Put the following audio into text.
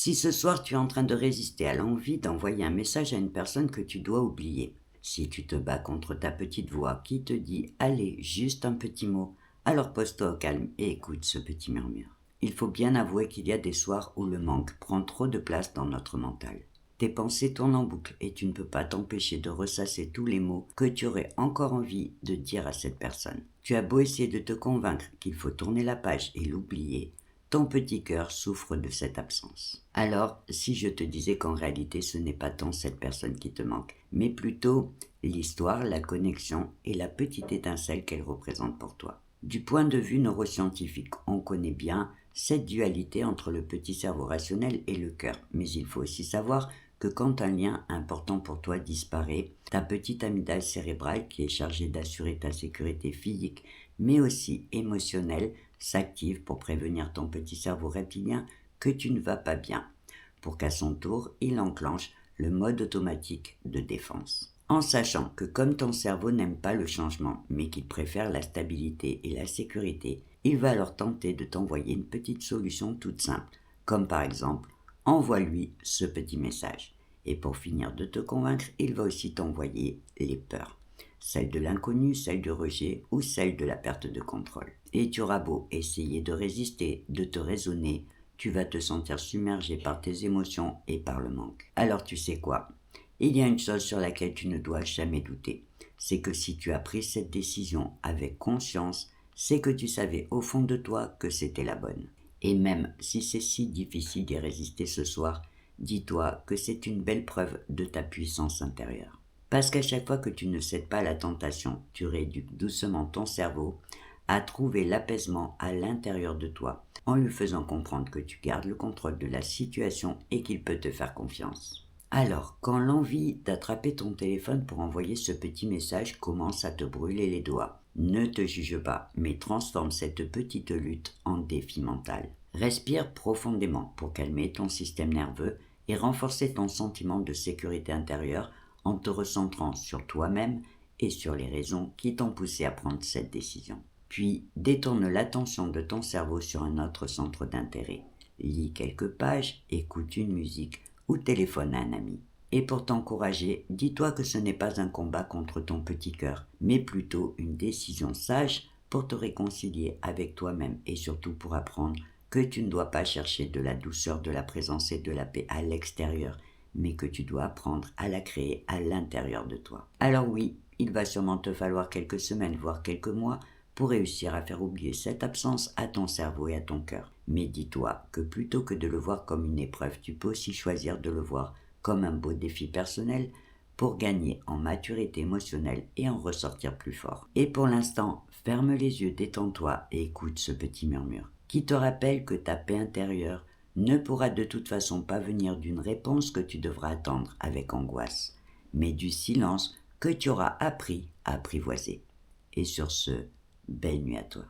Si ce soir tu es en train de résister à l'envie d'envoyer un message à une personne que tu dois oublier, si tu te bats contre ta petite voix qui te dit « Allez, juste un petit mot », alors pose-toi au calme et écoute ce petit murmure. Il faut bien avouer qu'il y a des soirs où le manque prend trop de place dans notre mental. Tes pensées tournent en boucle et tu ne peux pas t'empêcher de ressasser tous les mots que tu aurais encore envie de dire à cette personne. Tu as beau essayer de te convaincre qu'il faut tourner la page et l'oublier, ton petit cœur souffre de cette absence. Alors, si je te disais qu'en réalité ce n'est pas tant cette personne qui te manque, mais plutôt l'histoire, la connexion et la petite étincelle qu'elle représente pour toi. Du point de vue neuroscientifique, on connaît bien cette dualité entre le petit cerveau rationnel et le cœur, mais il faut aussi savoir que quand un lien important pour toi disparaît, ta petite amygdale cérébrale qui est chargée d'assurer ta sécurité physique mais aussi émotionnelle s'active pour prévenir ton petit cerveau reptilien que tu ne vas pas bien, pour qu'à son tour il enclenche le mode automatique de défense. En sachant que comme ton cerveau n'aime pas le changement mais qu'il préfère la stabilité et la sécurité, il va alors tenter de t'envoyer une petite solution toute simple, comme par exemple envoie-lui ce petit message. Et pour finir de te convaincre, il va aussi t'envoyer les peurs. Celle de l'inconnu, celle du rejet ou celle de la perte de contrôle. Et tu auras beau essayer de résister, de te raisonner, tu vas te sentir submergé par tes émotions et par le manque. Alors tu sais quoi ? Il y a une chose sur laquelle tu ne dois jamais douter. C'est que si tu as pris cette décision avec conscience, c'est que tu savais au fond de toi que c'était la bonne. Et même si c'est si difficile d'y résister ce soir, dis-toi que c'est une belle preuve de ta puissance intérieure. Parce qu'à chaque fois que tu ne cèdes pas à la tentation, tu rééduques doucement ton cerveau à trouver l'apaisement à l'intérieur de toi, en lui faisant comprendre que tu gardes le contrôle de la situation et qu'il peut te faire confiance. Alors, quand l'envie d'attraper ton téléphone pour envoyer ce petit message commence à te brûler les doigts, ne te juge pas, mais transforme cette petite lutte en défi mental. Respire profondément pour calmer ton système nerveux et renforcer ton sentiment de sécurité intérieure en te recentrant sur toi-même et sur les raisons qui t'ont poussé à prendre cette décision. Puis, détourne l'attention de ton cerveau sur un autre centre d'intérêt. Lis quelques pages, écoute une musique ou téléphone à un ami. Et pour t'encourager, dis-toi que ce n'est pas un combat contre ton petit cœur, mais plutôt une décision sage pour te réconcilier avec toi-même et surtout pour apprendre que tu ne dois pas chercher de la douceur, de la présence et de la paix à l'extérieur, mais que tu dois apprendre à la créer à l'intérieur de toi. Alors oui, il va sûrement te falloir quelques semaines, voire quelques mois, pour réussir à faire oublier cette absence à ton cerveau et à ton cœur. Mais dis-toi que plutôt que de le voir comme une épreuve, tu peux aussi choisir de le voir comme un beau défi personnel pour gagner en maturité émotionnelle et en ressortir plus fort. Et pour l'instant, ferme les yeux, détends-toi et écoute ce petit murmure qui te rappelle que ta paix intérieure ne pourra de toute façon pas venir d'une réponse que tu devras attendre avec angoisse, mais du silence que tu auras appris à apprivoiser. Et sur ce, belle nuit à toi.